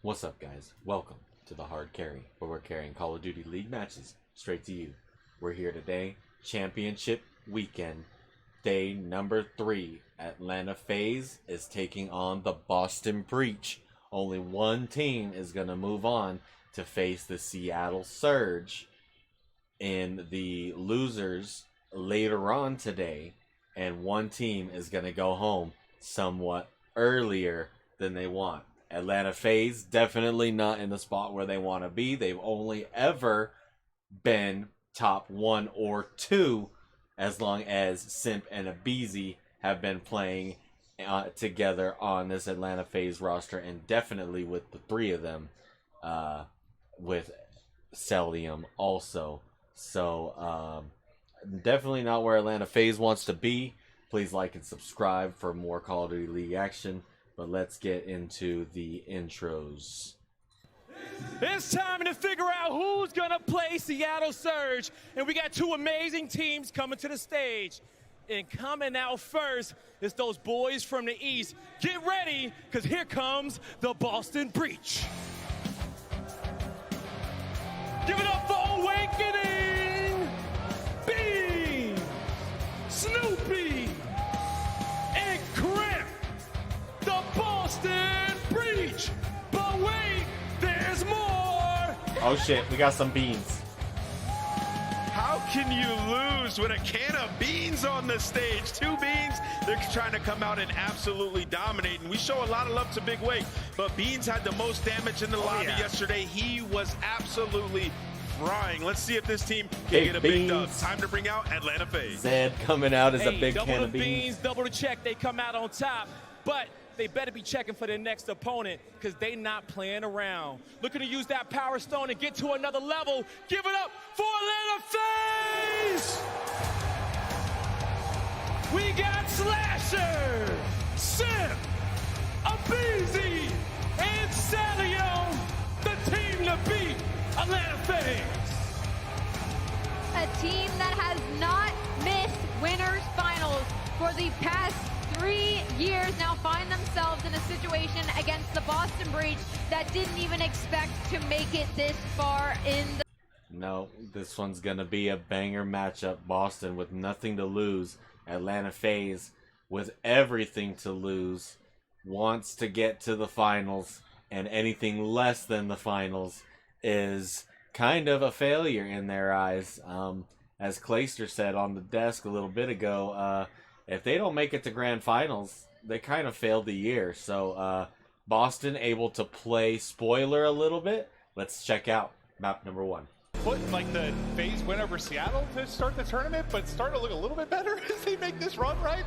What's up, guys? Welcome to the Hard Carry, where we're carrying Call of Duty League matches straight to you. We're here today, Championship Weekend, day number 3. Atlanta Faze is taking on the Boston Breach. Only one team is going to move on to face the Seattle Surge in the losers later on today, and one team is going to go home somewhat earlier than they want. Atlanta Faze definitely not in the spot where they want to be. They've only ever been top 1 or 2 as long as Simp and Abizi have been playing together on this Atlanta Faze roster, and definitely with the 3 of them, with Celium also. So definitely not where Atlanta Faze wants to be. Please like and subscribe for more Call of Duty League action. But let's get into the intros. It's time to figure out who's gonna play Seattle Surge, and we got 2 amazing teams coming to the stage. And coming out first is those boys from the East. Get ready, because here comes the Boston Breach. Give it up for Awakening, Bean, Snoopy, and Crimp. The Boston Breach. But wait, there's more. Oh shit, we got some beans. How can you lose with a can of beans on the stage? 2 beans, they're trying to come out and absolutely dominate. And we show a lot of love to Big Wade, but Beans had the most damage in the lobby yesterday. He was absolutely frying. Let's see if this team can get a big dub. Time to bring out Atlanta Faze. Zed coming out as a big can of beans. Double the check, they come out on top. But they better be checking for their next opponent, because they not playing around. Looking to use that Power Stone and get to another level. Give it up for Atlanta Faze! We got Slasher, Simp, Abizi, and Salio, the team to beat Atlanta Faze. A team that has not missed winners finals for the past 3 years now find themselves in a situation against the Boston Breach that didn't even expect to make it this far in the... No, this one's gonna be a banger matchup. Boston with nothing to lose. Atlanta Faze with everything to lose. Wants to get to the finals, and anything less than the finals is kind of a failure in their eyes. As Clayster said on the desk a little bit ago, if they don't make it to grand finals, they kind of failed the year. So Boston able to play spoiler a little bit. Let's check out map number 1. Put like the Faze win over Seattle to start the tournament, but start to look a little bit better as they make this run, right?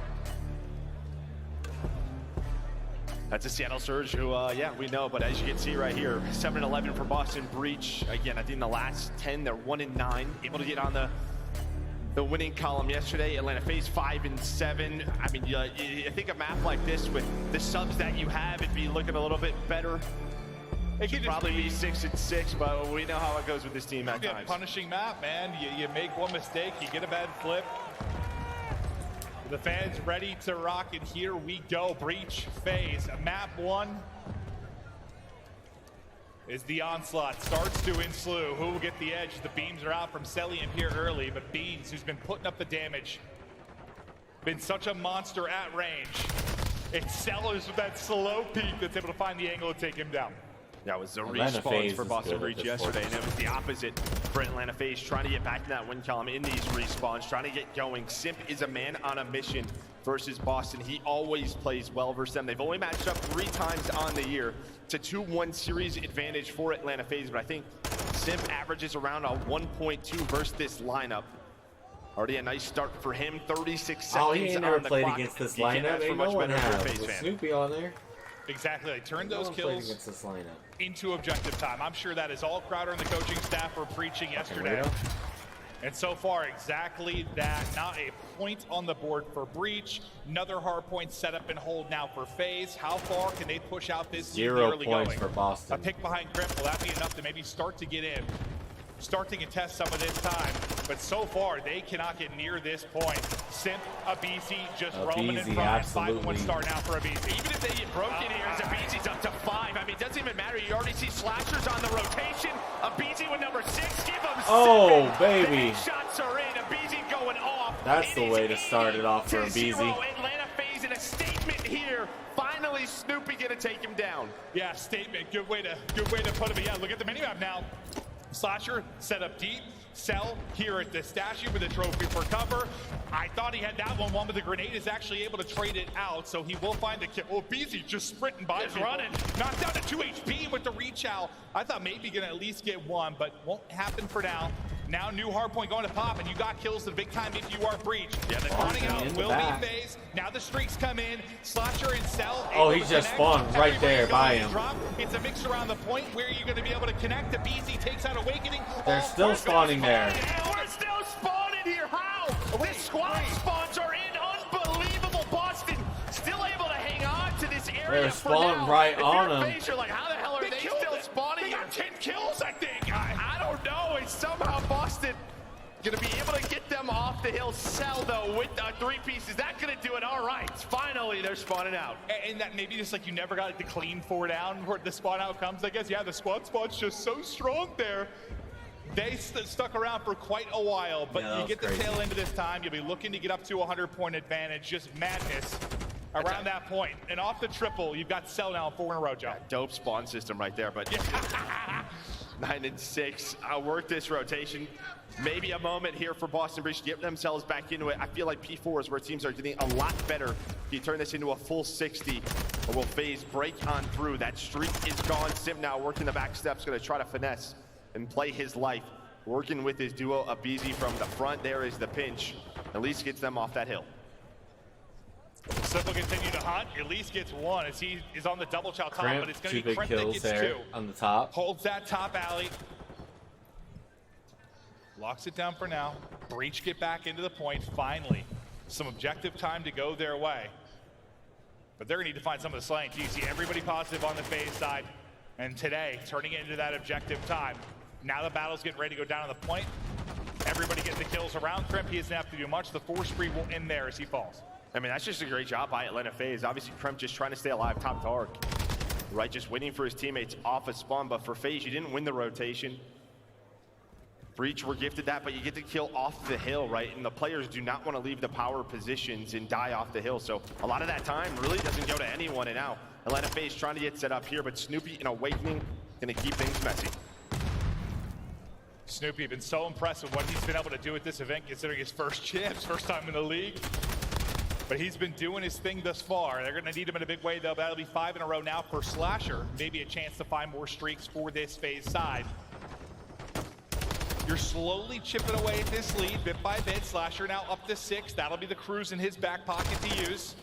That's a Seattle Surge who, yeah, we know, but as you can see right here, 7-11 for Boston Breach. Again, I think in the last 10, they're 1-9, able to get on the winning column yesterday. Atlanta Faze 5-7. I mean, I think a map like this with the subs that you have, it'd be looking a little bit better. It could probably be 6-6, but we know how it goes with this team at times. Punishing map, man. You make one mistake, you get a bad flip. The fans ready to rock, and here we go. Breach, Faze, map 1 is the onslaught. Starts to Inslu. Who will get the edge? The beams are out from Celium here early, but Beans, who's been putting up the damage, been such a monster at range. It's Sellers with that slow peek that's able to find the angle to take him down. That was the respawns for Boston Breach yesterday, and it was the opposite for Atlanta Faze, trying to get back to that win column in these respawns, trying to get going. Simp is a man on a mission versus Boston. He always plays well versus them. They've only matched up 3 times on the year. It's a 2-1 series advantage for Atlanta Faze, but I think Simp averages around a 1.2 versus this lineup. Already a nice start for him, 36 seconds Oh, he ain't never on the played clock. against this You can't lineup. ask for Ain't much no one better for a has. Faze With fan. Snoopy on there. Exactly, they turned No those one played kills against this lineup. into objective time. I'm sure that is all Crowder and the coaching staff were preaching yesterday. And so far, exactly that. Not a point on the board for Breach. Another hard point set up and hold now for Faze. How far can they push out this 0 early points going? for Boston. A pick behind Grip, will that be enough to maybe start to get in? Start to contest some of this time. but so far they cannot get near this point. Simp, Abizi just roaming in Abizi, front. absolutely. 5-1 start now for Abizi. Even if they get broken here, Abizi's up to 5. I mean, it doesn't even matter. You already see slashers on the rotation. Abizi with number 6. Give him 7. Baby. The shots are in. Abizi going off. That's the way to start it off for Abizi. Atlanta Faze in a statement here. Finally, Snoopy gonna take him down. Yeah, statement. Good way to put it. But yeah, look at the minimap now. Slasher set up deep. Cell here at the statue with a trophy for cover. I thought he had that one, but the grenade is actually able to trade it out, so he will find the kill. Oh, Beezy just sprinting by. Just running. Knocked down to 2 HP with the reach out. I thought maybe gonna at least get one, but won't happen for now. Now new hardpoint going to pop, and you got kills the big time if you are Breach. Yeah, the spawning out will be Faze. Now the streaks come in. Slasher and Cell. Oh, he just spawned right there by him. It's a mix around the point where you're going to be able to connect. The BZ takes out Awakening. They're still spawning there. We're still spawning here. How? This squad spawns are in. Unbelievable. Boston still able to hang on to this area. They're spawning right on him. You're like, how the hell are they still spawning? They got 10 kills, I think. I don't know. It's somehow Boston gonna be able to get them off the hill. Cell though with 3 pieces. That gonna do it. All right. Finally, they're spawning out. And that maybe just like you never got like, the clean 4 down where the spawn out comes. I guess, yeah, the squad's just so strong there. They stuck around for quite a while, but yeah, you get the crazy. tail end of this time. You'll be looking to get up to a 100-point advantage. Just madness around that point. And off the triple, you've got Cell now 4 in a row, Joe. Dope spawn system right there, but 9 and 6. I'll work this rotation. Maybe a moment here for Boston Breach to get themselves back into it. I feel like P4 is where teams are getting a lot better. If you turn this into a full 60, or will Faze break on through? That streak is gone. Sim now working the back steps, going to try to finesse and play his life. Working with his duo, Abizi from the front. There is the pinch. At least gets them off that hill. Simple continue to hunt. At least gets 1 as he is on the double chow top, Crimp, but it's going 2 to be big Crimp that kills gets there 2. on the top. Holds that top alley. Locks it down for now. Breach get back into the point. Finally, some objective time to go their way. But they're going to need to find some of the slaying. You see everybody positive on the Faze side. And today, turning it into that objective time. Now the battle's getting ready to go down on the point. Everybody getting the kills around Crimp. He doesn't have to do much. The 4 spree will end there as he falls. I mean, that's just a great job by Atlanta Faze. Obviously, Crimp just trying to stay alive top dark. Right, just waiting for his teammates off a spawn. But for Faze, you didn't win the rotation. Breach were gifted that, but you get the kill off the hill, right? And the players do not want to leave the power positions and die off the hill. So a lot of that time really doesn't go to anyone. And now Atlanta Faze trying to get set up here, but Snoopy in Awakening going to keep things messy. Snoopy been so impressed with what he's been able to do at this event, considering his first champs, first time in the league. But he's been doing his thing thus far. They're going to need him in a big way, though. That'll be 5 in a row now for Slasher. Maybe a chance to find more streaks for this Faze side. You're slowly chipping away at this lead, bit by bit. Slasher now up to 6. That'll be the cruise in his back pocket to use.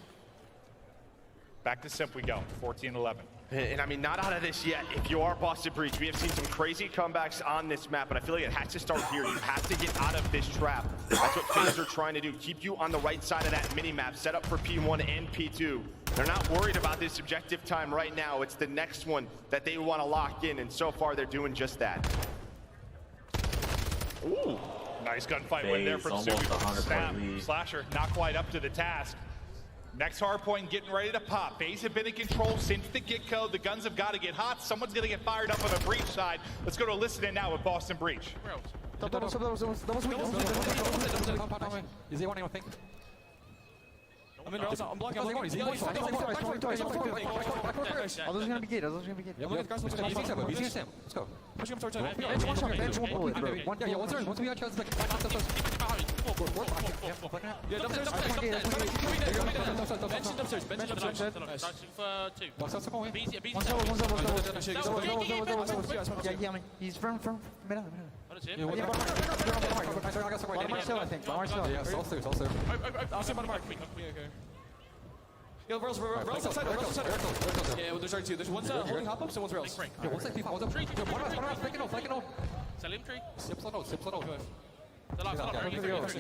Back to Simp we go, 14-11. And I mean, not out of this yet. If you are Boston Breach, we have seen some crazy comebacks on this map, but I feel like it has to start here. You have to get out of this trap. That's what Faze are trying to do. Keep you on the right side of that mini-map, set up for P1 and P2. They're not worried about this objective time right now. It's the next one that they want to lock in, and so far they're doing just that. Ooh, nice gunfight win there from almost Subi. 100-point lead. Slasher not quite up to the task. Next hard point getting ready to pop. Faze have been in control since the get-go. The guns have got to get hot. Someone's going to get fired up on the Breach side. Let's go to listen in now with Boston Breach. Is he wanting a thing? I'm blocking. I'm blocking. Others gonna be good. Others gonna be good. Yeah, look at the guys. He's Sam. Let's go. Push him towards him. One bullet, bro. Yeah, once we got chance, like, He's from middle. Yo, Rails outside. Yeah, there's already 2. There's one's holding hop ups and one's Rails. Yo, one's like P5, one's up. Yo, one flanking on. Sell him tree. Sips on out. The last one.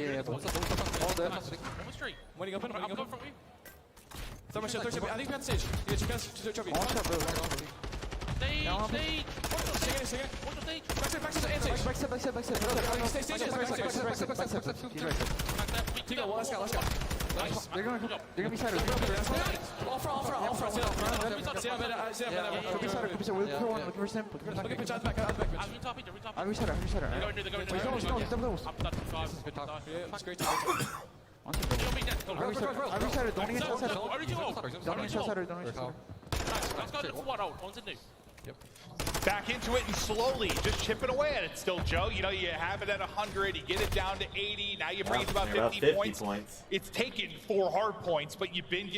Yeah, Almost tree. When you open, I'm going from you. Throw my shit. I think we have stage. Yeah, you guys, Trophy. Stay. They're gonna be side. Looking for Simp. I'll reset her. Back into it and slowly just chipping away at it still, Joe. You know, you have it at 100, you get it down to 80, now you bring it to about 50 points. It's taken 4 hard points, but you've been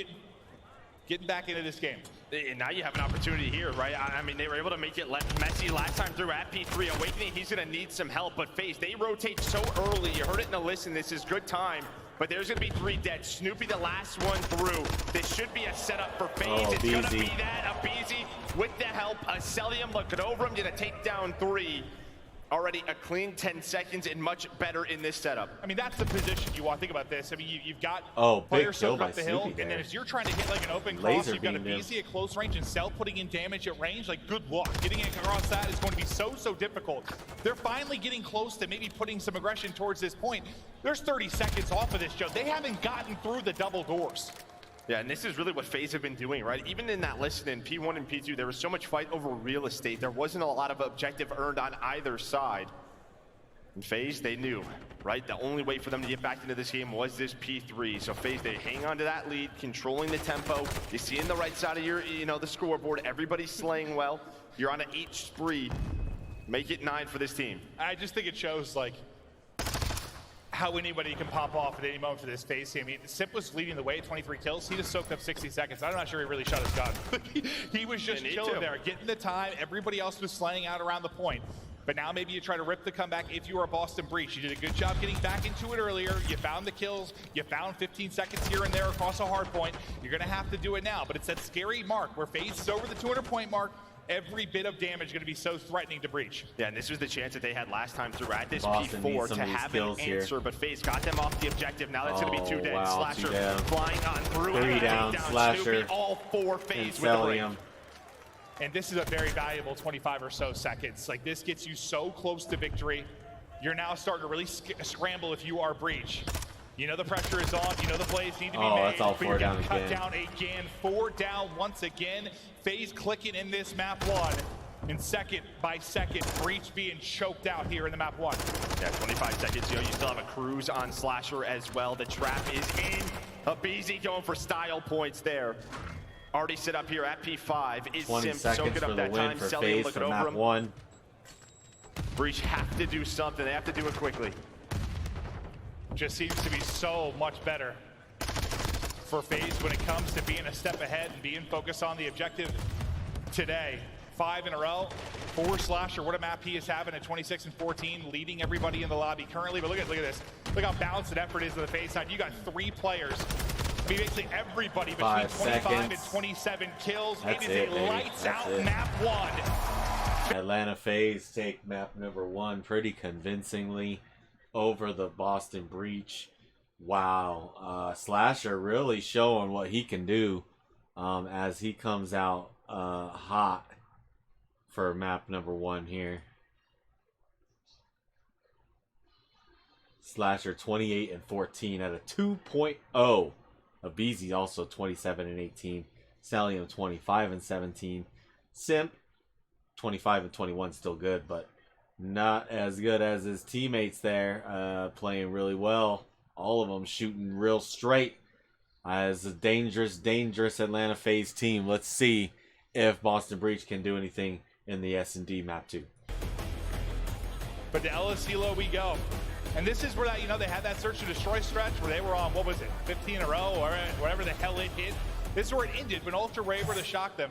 getting back into this game. And now you have an opportunity here, right? I mean, they were able to make it messy last time through at P3. Awakening, he's going to need some help, but Faze, they rotate so early. You heard it in the listen. This is good time, but there's going to be 3 dead. Snoopy, the last one through. This should be a setup for Faze. It's going to be that. Abizi with the help. Celium looking over him, going to take down 3. Already a clean 10 seconds and much better in this setup. I mean, that's the position you want. Think about this. I mean, you've got big players kill up the hill, Snoopy and then there. as you're trying to hit like an open cross, you've got Abizi at close range and Cell putting in damage at range. Like, good luck. Getting it across that is going to be so difficult. They're finally getting close to maybe putting some aggression towards this point. There's 30 seconds off of this, Joe. They haven't gotten through the double doors. Yeah, and this is really what Faze have been doing, right? Even in that listen in P1 and P2, there was so much fight over real estate. There wasn't a lot of objective earned on either side. And Faze, they knew, right? The only way for them to get back into this game was this P3. So Faze, they hang on to that lead, controlling the tempo. You see in the right side of your, the scoreboard, everybody's slaying well. You're on an 8 spree. Make it 9 for this team. I just think it shows, like, how anybody can pop off at any moment for this Faze team. I mean, Simp was leading the way at 23 kills. He just soaked up 60 seconds. I'm not sure he really shot his gun. He was just chilling there, getting the time. Everybody else was slaying out around the point. But now maybe you try to rip the comeback if you are a Boston Breach. You did a good job getting back into it earlier. You found the kills. You found 15 seconds here and there across a hard point. You're going to have to do it now. But it's that scary mark where Faze is over the 200-point mark. Every bit of damage is going to be so threatening to Breach. Yeah, and this was the chance that they had last time through at this Boston P4 to have an answer, but Faze got them off the objective. Now that's going to be 2 dead. Wow, Slasher flying on through. 3 down, Slasher. Snoopy, all 4 Faze with the break. And this is a very valuable 25 or so seconds. Like, this gets you so close to victory. You're now starting to really scramble if you are Breach. You know the pressure is on. You know the plays need to be made. That's all 4 down again. Cut down again. 4 down once again. Faze clicking in this map 1. And second by second, Breach being choked out here in the map 1. Yeah, 25 seconds. You still have a cruise on Slasher as well. The trap is in. Abizi going for style points there. Already set up here at P5. Is 20 Simp seconds soaking for up the that win time. for Selly Faze looking for over map him. 1. Breach have to do something. They have to do it quickly. Just seems to be so much better for Faze when it comes to being a step ahead and being focused on the objective today. 5 in a row. 4 Slasher, what a map he is having at 26 and 14, leading everybody in the lobby currently. But look at this. Look how balanced and effort is to the Faze side. You got 3 players. I mean, basically everybody between 25 and 27 kills. It is a lights out map 1. Atlanta Faze take map number 1 pretty convincingly over the Boston Breach. Wow. Slasher really showing what he can do as he comes out hot for map number 1 here. Slasher 28 and 14 at a 2.0. Abizi also 27 and 18. Salium 25 and 17. Simp 25 and 21, still good, but not as good as his teammates there. Playing really well. All of them shooting real straight. As a dangerous Atlanta Faze team. Let's see if Boston Breach can do anything in the S&D map 2. But to LS Hilo we go. And this is where that, they had that search and destroy stretch where they were on, 15 in a row or whatever the hell it hit. This is where it ended when Ultra were able to shock them.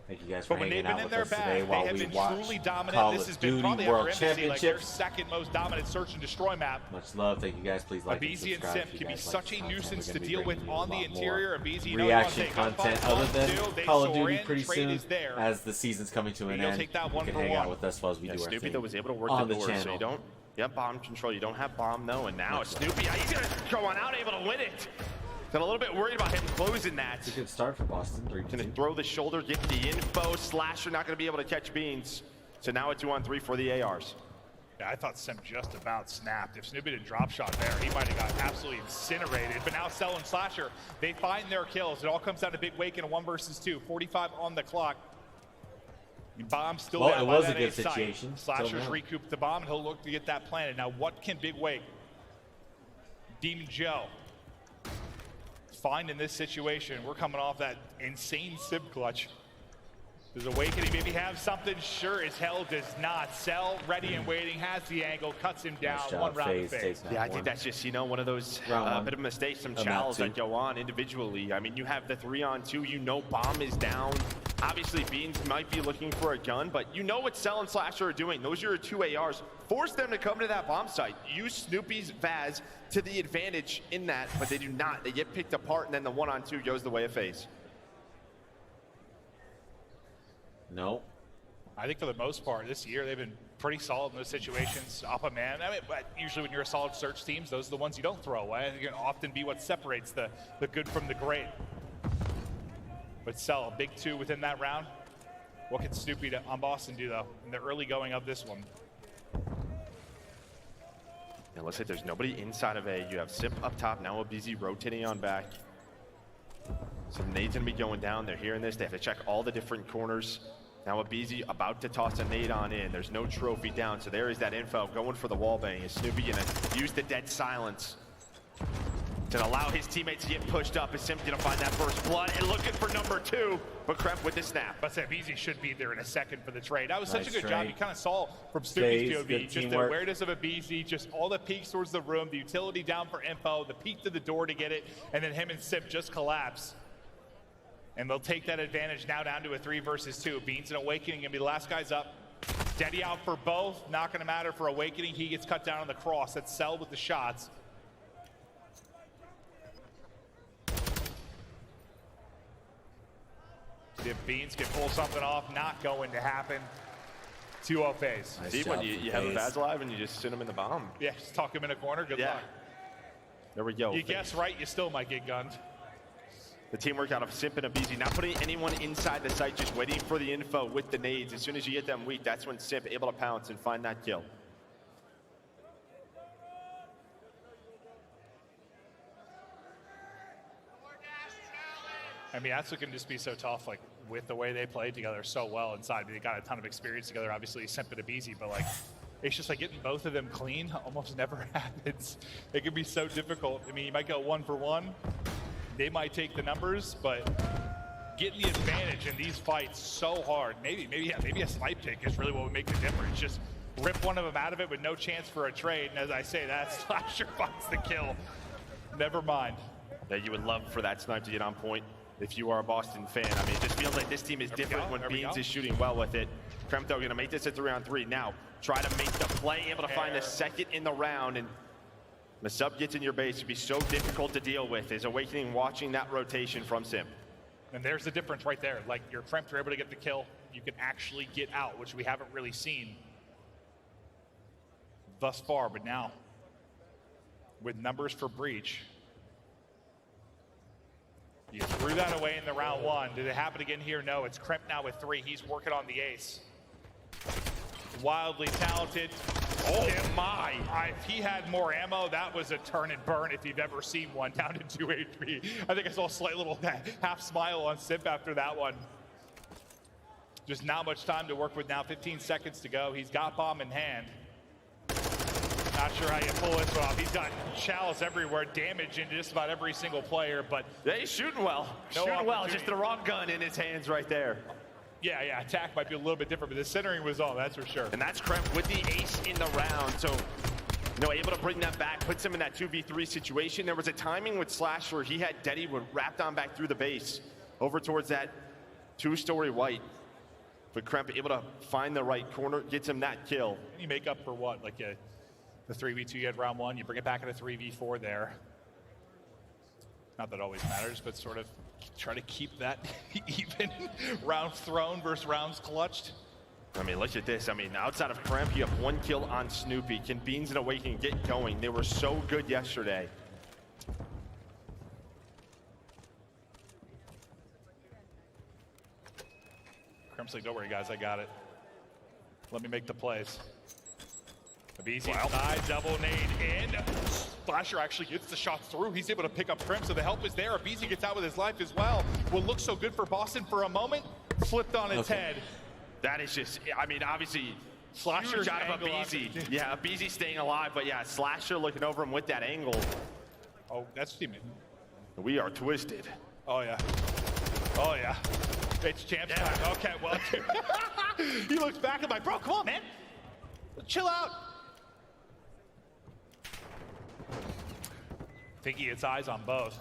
Thank you guys for But when hanging they've out been in with their us bag, today they while have we been watch truly dominant. Call This of has been Duty probably World after Embassy, like their Championships. second most dominant search and destroy map. Much love. Thank you guys. Please like and Abizi and subscribe. Simp if you can be guys such like a the content. nuisance We're to gonna be deal with bringing you a on the lot interior. more Abizi, reaction content other than Call of Duty pretty trade soon is there. as the season's coming to an You'll end. take that You one can for hang one. out with us as we do our Snoopy thing though was able to work on the the door, so channel. you don't bomb control. You don't have bomb though, and now Snoopy, he's gonna go on out, able to win it. Got a little bit worried about him closing that. It's a good start for Boston. 3-2. Gonna throw the shoulder, get the info. Slasher not gonna be able to catch Beans. So now a 2-on-3 for the ARs. Yeah, I thought Sim just about snapped. If Snoopy didn't drop shot there, he might have got absolutely incinerated. But now Cell and Slasher, they find their kills. It all comes down to Big Wake in a 1 versus 2. 45 on the clock. Bomb still down It by was a that good A site. situation. Slasher's recouped the bomb, and he'll look to get that planted. Now, what can Big Wake, Demon Joe, find in this situation? We're coming off that insane Sim clutch. Does Awakening maybe have something? Sure as hell does not. Cell, ready and waiting, has the angle, cuts him down. Nice job. One round of Faze Faze. takes that Yeah, I one. think that's just, you know, one of those Round one. bit of mistakes, some Round chows two. that go on individually. I mean, you have the 3-on-2, you know Bomb is down. Obviously, Beans might be looking for a gun, but you know what Cell and Slasher are doing. Those are your 2 ARs. Force them to come to that bomb site. Use Snoopy's Vaz to the advantage in that, but they do not. They get picked apart, and then the 1-on-2 goes the way of Faze. No. I think for the most part this year, they've been pretty solid in those situations. Up a man. I mean, but usually when you're a solid search teams, those are the ones you don't throw away. I think it can often be what separates the good from the great. But Cell, a big 2 within that round. What can Snoopy on Boston do, though, in the early going of this one? It looks like there's nobody inside of A. You have Simp up top, now a BZ rotating on back. So nade's gonna be going down. They're hearing this. They have to check all the different corners. Now a BZ about to toss a nade on in. There's no trophy down, so there is that info going for the wall bang. Is Snoopy gonna use the dead silence to allow his teammates to get pushed up? Is Simp gonna find that first blood and looking for number 2, but Kremp with the snap. But Beezy should be there in a second for the trade. That was such Nice a good job. trade. You kind of saw from Snoopy's Faze, POV, good just the teamwork. awareness of a BZ, just all the peeks towards the room, the utility down for info, the peek to the door to get it, and then him and Simp just collapse. And they'll take that advantage now down to a 3 versus 2. Beans and Awakening gonna be the last guys up. Daddy out for both. Not gonna matter for Awakening. He gets cut down on the cross. That's Cell with the shots. If Beans can pull something off, not going to happen. 2-0 Faze. Nice See, job when you for have a Faze. Vaz alive and you just sit him in the bomb. Yeah, just talk him in a corner. Good luck. There we go. You guess right, you still might get gunned. The teamwork out of Simp and a BZ, not putting anyone inside the site, just waiting for the info with the nades. As soon as you get them weak, that's when Simp able to pounce and find that kill. I mean, that's what can just be so tough, like, with the way they played together so well inside. I mean, they got a ton of experience together, obviously, Simp and Abizi, but, like, it's just like getting both of them clean almost never happens. It can be so difficult. I mean, you might go 1 for 1. They might take the numbers, but getting the advantage in these fights so hard. Maybe a snipe pick is really what would make the difference. Just rip one of them out of it with no chance for a trade. And as I say, that Slasher finds the kill. Never mind. Yeah, you would love for that snipe to get on point if you are a Boston fan. I mean, it just feels like this team is different when Beans is shooting well with it. Kremto gonna make this a 3-on-3. Now, try to make the play, able to find the second in the round, and the sub gets in your base. It'd be so difficult to deal with. Is Awakening watching that rotation from Simp? And there's the difference right there. Like, your Krempt are able to get the kill. You can actually get out, which we haven't really seen thus far. But now, with numbers for Breach, you threw that away in the round 1. Did it happen again here? No, it's Krempt now with 3. He's working on the ace. Wildly talented. Oh my! If he had more ammo, that was a turn and burn if you've ever seen one, down to 2 HP. I think I saw a slight little half smile on Simp after that one. Just not much time to work with now. 15 seconds to go. He's got bomb in hand. Not sure how you pull this one off. He's got chalice everywhere, damage in just about every single player, but Yeah, he's shooting well. No Shooting well, opportunity. just the wrong gun in his hands right there. yeah, attack might be a little bit different, but the centering was on, that's for sure. And that's Kremp with the ace in the round. So, able to bring that back, puts him in that 2v3 situation. There was a timing with Slash where he had Deddy wrapped on back through the base over towards that 2-story white. But Kremp able to find the right corner, gets him that kill. And you make up for what? Like the 3v2 you had round 1, you bring it back in a 3v4 there. Not that it always matters, but sort of try to keep that even. Rounds thrown versus rounds clutched. I mean, look at this. I mean, outside of Kremp, you have 1 kill on Snoopy. Can Beans and Awakening get going? They were so good yesterday. Crimp's like, don't worry, guys, I got it. Let me make the plays. Easy side, double nade in. Splasher actually gets the shots through. He's able to pick up Crimp, so the help is there. Abizi gets out with his life as well. What looked so good for Boston for a moment, flipped on its head. That is just, I mean, obviously, Slasher huge out of Abizi. Yeah, Abizi staying alive, but yeah, Slasher looking over him with that angle. Oh, that's teammate. We are twisted. Oh, yeah. Oh, yeah. It's champ time. Okay, well, he looks back and like, bro, come on, man. Chill out. I think he gets eyes on both.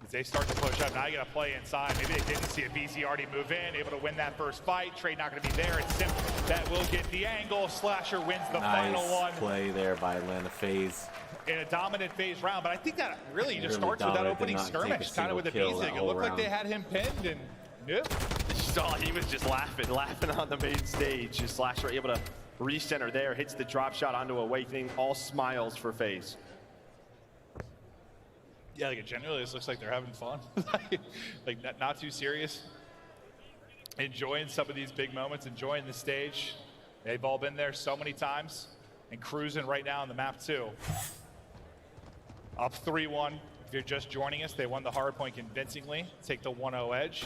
As they start to push up, now you got to play inside. Maybe they didn't see a BC already move in, able to win that first fight. Trade not going to be there. It's Simp that will get the angle. Slasher wins the final one. Nice play there by Atlanta Faze. In a dominant phase round, but I think that really just starts with that opening skirmish, kind of with the basic. It looked like they had him pinned, and nope. You saw he was just laughing on the main stage. Just Slasher able to recenter there, hits the drop shot onto Awakening. All smiles for Faze. Yeah, like it genuinely just looks like they're having fun. like not too serious. Enjoying some of these big moments, enjoying the stage. They've all been there so many times and cruising right now on the map too. Up 3-1. If you're just joining us, they won the hard point convincingly. Take the 1-0 edge.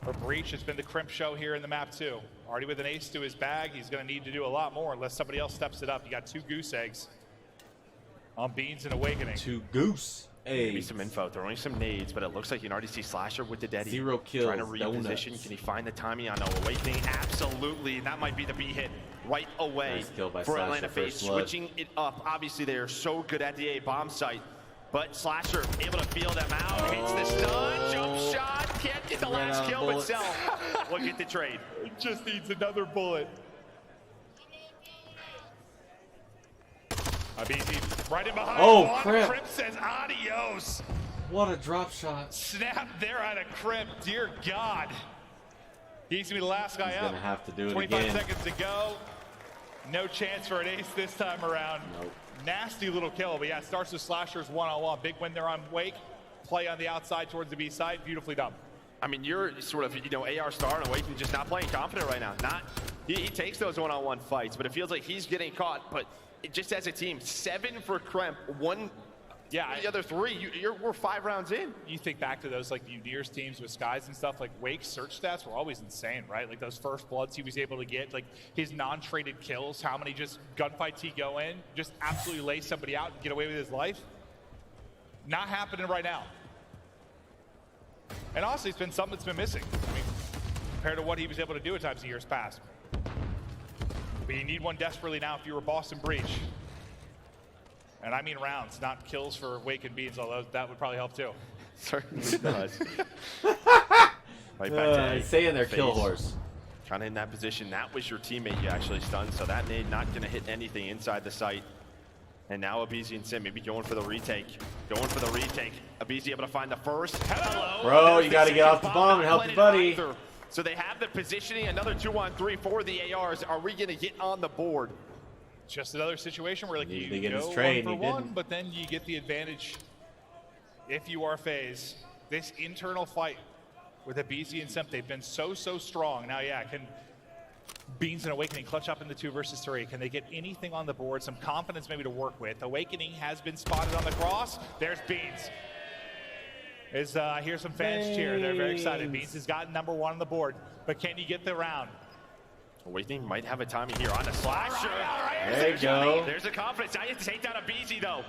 For Breach, it's been the Crimp show here in the map too. Already with an ace to his bag, he's going to need to do a lot more unless somebody else steps it up. You got 2 goose eggs on Beans and Awakening. 2 goose. Maybe some info, throwing some nades, but it looks like you can already see Slasher with the Daddy. 0 kills, trying to reposition. donuts. Can he find the timing on Awakening? Absolutely. That might be the B hit right away nice kill by for Slasher, Atlanta Faze. Switching it up. Obviously, they are so good at the A bomb site, but Slasher able to feel them out. Hits the stun, jump shot. Can't get the last kill itself. Look at the trade. It just needs another bullet. Abizi right in behind. Oh, Crimp. Crimp says adios. What a drop shot. Snap there out of Crimp. Dear God. He's going to be the last guy up. He's going to have to do it 25 again. seconds to go. No chance for an ace this time around. Nope. Nasty little kill, but yeah, starts with Slashers one-on-one. Big win there on Wake. Play on the outside towards the B side. Beautifully done. I mean, you're sort of, AR star and Awakening just not playing confident right now. He takes those one-on-one fights, but it feels like he's getting caught. But just as a team, 7 for Crimp, 1. Yeah, the other 3, we're 5 rounds in. You think back to those like Unir's teams with Skies and stuff, like Wake's search stats were always insane, right? Like those first bloods he was able to get, like his non-traded kills, how many just gunfights he go in, just absolutely lay somebody out and get away with his life. Not happening right now. And honestly, it's been something that's been missing. I mean, compared to what he was able to do at times in years past. But you need one desperately now if you were Boston Breach. And I mean rounds, not kills for Wake and Beans, although that would probably help too. Certainly does. Right back to saying their Faze. kill horse. Kind of in that position. That was your teammate you actually stunned, so that nade not going to hit anything inside the site. And now Abizi and Sim maybe going for the retake. Abizi able to find the first. Hello. Bro, you got to get off the bomb and help your buddy. So they have the positioning. Another 2-on-3 for the ARs. Are we going to get on the board? Just another situation where like you get go his trade, 1 for 1, but then you get the advantage if you are Faze. This internal fight with Abizi and Simp, they've been so strong. Now, yeah, can Beans and Awakening clutch up in the 2 versus 3? Can they get anything on the board? Some confidence maybe to work with. Awakening has been spotted on the cross. There's Beans. I hear some fans cheer. They're very excited. Beans has gotten number 1 on the board, but can he get the round? Awakening might have a timing here on the Slasher. All right. There you go. There's the confidence. Now you have to take down Abizi though.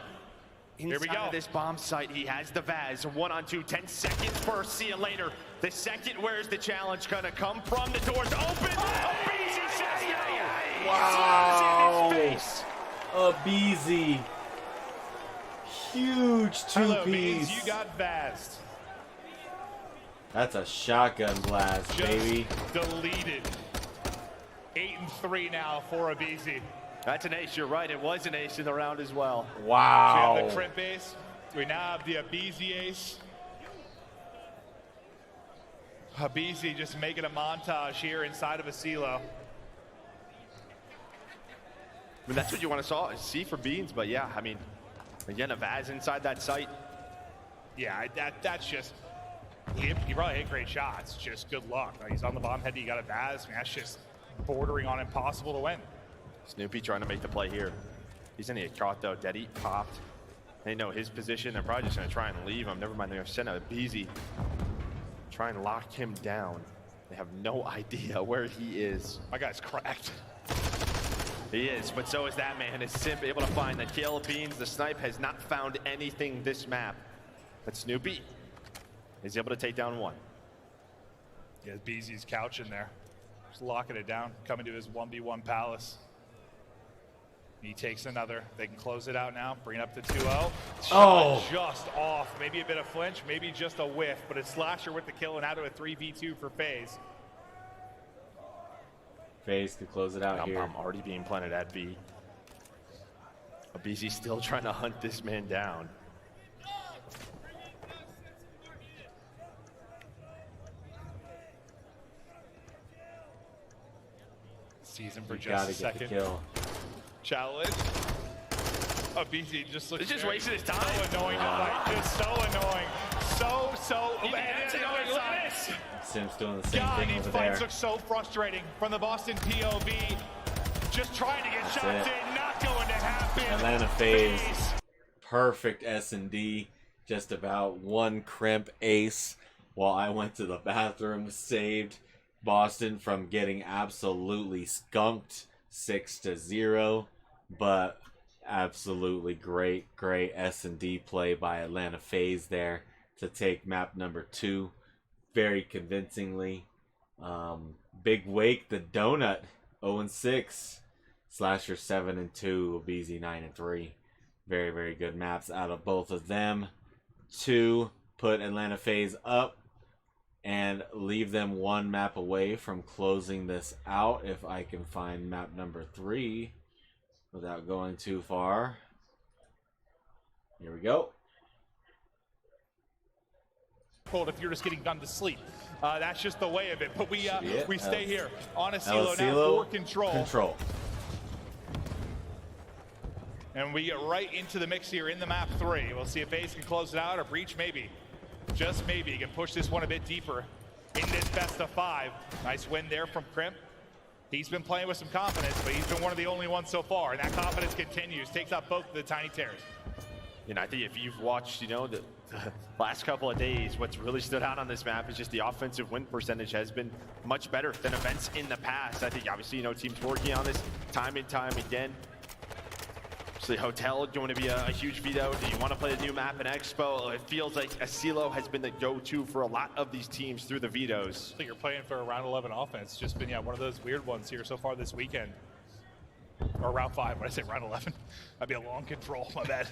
Here we go. Inside of this bomb site, he has the Vaz. 1-on-2, 10 seconds first. See you later. The second, where's the challenge gonna come from? The door's open. Abizi says no. Wow. Slams in his face. Abizi. Huge 2-piece. Hello, Beans. You got Vaz. That's a shotgun blast, Just baby. deleted. 8-3 now for Abizi. That's an ace. You're right. It was an ace in the round as well. Wow. We have the Crimp ace. We now have the Abizi ace. Abizi just making a montage here inside of a silo. I mean, that's what you want to see for Beans, but yeah, I mean, again, a Vaz inside that site. Yeah, that's just He probably hit great shots, just good luck. He's on the bottom head, you got a Faze. Man, that's just bordering on impossible to win. Snoopy trying to make the play here. He's gonna get caught though. Deddy popped. They know his position. They're probably just gonna try and leave him. Never mind, they're gonna send out Beezy. Try and lock him down. They have no idea where he is. My guy's cracked. He is, but so is that man. Is Simp able to find the kill? Beans, the snipe, has not found anything this map. But Snoopy is able to take down one. Yeah, Beezy's couching there. Just locking it down, coming to his 1v1 palace. He takes another. They can close it out now, bring it up to 2-0. Oh! Just off. Maybe a bit of flinch, maybe just a whiff, but it's Slasher with the kill and out to a 3v2 for Faze. Faze could close it out here. I'm already being planted at B. BZ still trying to hunt this man down. Season for You just gotta a get second. the kill. Challenge. Oh, BZ just looks. He's just great. wasting his time. So annoying tonight. Just so annoying. So annoying. Look at this. Sim's doing the same God, thing these over fights there. look so frustrating from the Boston POV. Just trying to get That's shots it. in, not going to happen. Atlanta Faze. Perfect S&D. Just about one crimp ace while I went to the bathroom. Saved Boston from getting absolutely skunked 6-0. But absolutely great S&D play by Atlanta Faze there to take map number 2 very convincingly. Big Wake, the donut, 0-6. Slasher 7-2, BZ 9-3. Very good maps out of both of them. 2 put Atlanta Faze up and leave them one map away from closing this out. If I can find map number 3 without going too far. Here we go. Cold if you're just getting done to sleep. That's just the way of it. But we stay here on a El Silo now Silo, for control. And we get right into the mix here in the map 3. We'll see if Faze can close it out or Breach maybe. Just maybe. He can push this one a bit deeper in this best of 5. Nice win there from Crimp. He's been playing with some confidence, but he's been one of the only ones so far. And that confidence continues. Takes out both of the Tiny Terrors. You know, I think if you've watched, you know, the last couple of days, what's really stood out on this map is just the offensive win percentage has been much better than events in the past. I think obviously, you know, teams working on this time and time again. Obviously, Hotel going to be a huge veto. Do you want to play the new map in Expo? It feels like Asilo has been the go-to for a lot of these teams through the vetoes. So you're playing for a round 11 offense. Just been, yeah, one of those weird ones here so far this weekend. Or round 5, when I say round 11. That'd be a long control, my bad.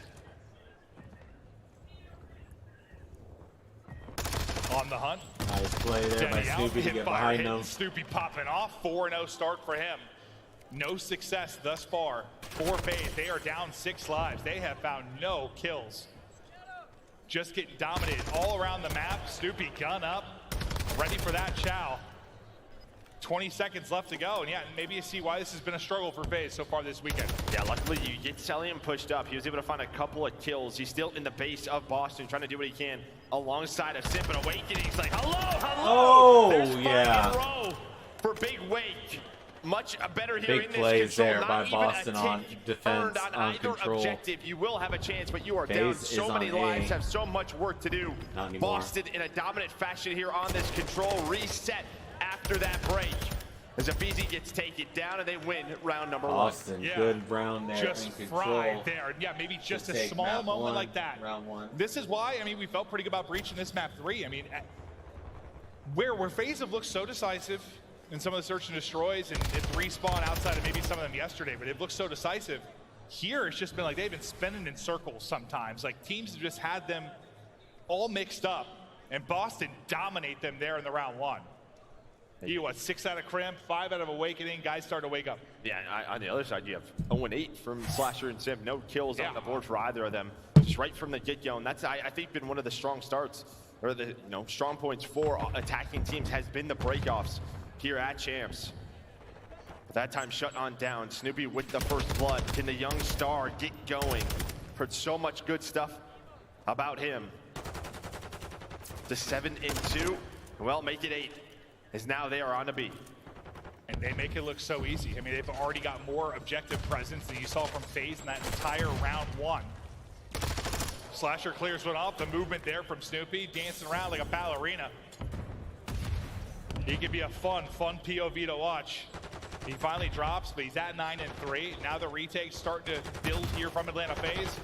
On the hunt. Nice play there by Denny out, Snoopy to hit get fire, behind them. Snoopy popping off. 4-0 start for him. No success thus far for Faze. They are down 6 lives. They have found no kills. Just getting dominated all around the map. Snoopy gun up, ready for that chow. 20 seconds left to go, and yeah, maybe you see why this has been a struggle for Faze so far this weekend. Yeah, luckily you get Celium pushed up. He was able to find a couple of kills. He's still in the base of Boston, trying to do what he can alongside of Simp and Awakening. He's like, hello! Oh, There's 5 yeah. in a row for Big Wake. Much better here Big in this plays control. there Not by even Boston a on tick defense, earned on on either control. objective. You will have a chance, but you are Faze down is so on many A. lives, have so much work to do. Not anymore. Boston in a dominant fashion here on this control. Reset after that break. As a BZ gets taken down and they win round number 1. Boston, Yeah. good round there Just in control. fried there. Yeah, maybe just a take small map moment 1, like that. round 1. This is why, I mean, we felt pretty good about breaching this map 3. I mean, where Faze have looked so decisive in some of the search and destroys and respawn outside of maybe some of them yesterday, but it looks so decisive. Here, it's just been like they've been spinning in circles sometimes. Like teams have just had them all mixed up, and Boston dominate them there in the round 1. You what, 6 out of Crimp, 5 out of Awakening, guys start to wake up. Yeah, on the other side, you have 0-8 from Slasher and Simp. No kills Yeah. on the board for either of them. Just right from the get-go, and that's, I think, been one of the strong starts, or the strong points for attacking teams has been the breakoffs here at Champs. That time shut on down. Snoopy with the first blood. Can the young star get going? Heard so much good stuff about him. to 7-2. Well, make it 8, as now they are on to B. And they make it look so easy. I mean, they've already got more objective presence than you saw from Faze in that entire round 1. Slasher clears one off. The movement there from Snoopy, dancing around like a ballerina. He could be a fun POV to watch. He finally drops, but he's at 9-3. Now the retake's starting to build here from Atlanta Faze.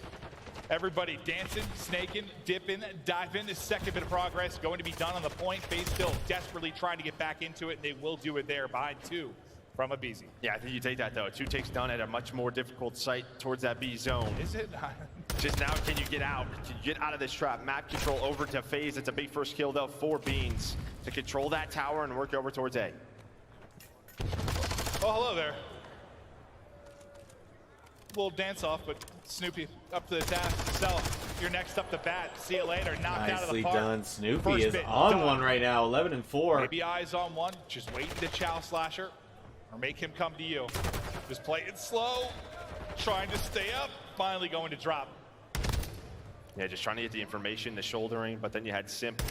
Everybody dancing, snaking, dipping, diving. The second bit of progress going to be done on the point. Faze still desperately trying to get back into it, and they will do it there behind 2 from a BZ. Yeah, I think you take that though. 2 takes done at a much more difficult site towards that B zone. Is it? Just now, can you get out? Can you get out of this trap? Map control over to Faze. It's a big first kill though for Beans to control that tower and work over towards A. Oh, hello there. Little dance off, but Snoopy up to the task himself. You're next up to bat. See you later. Knocked out of the Nicely park. done. Snoopy First is bit on done. one right now, 11-4. Maybe eyes on one. Just waiting to chow Slasher or make him come to you. Just play it slow, trying to stay up, finally going to drop. Yeah, just trying to get the information, the shouldering, but then you had Simp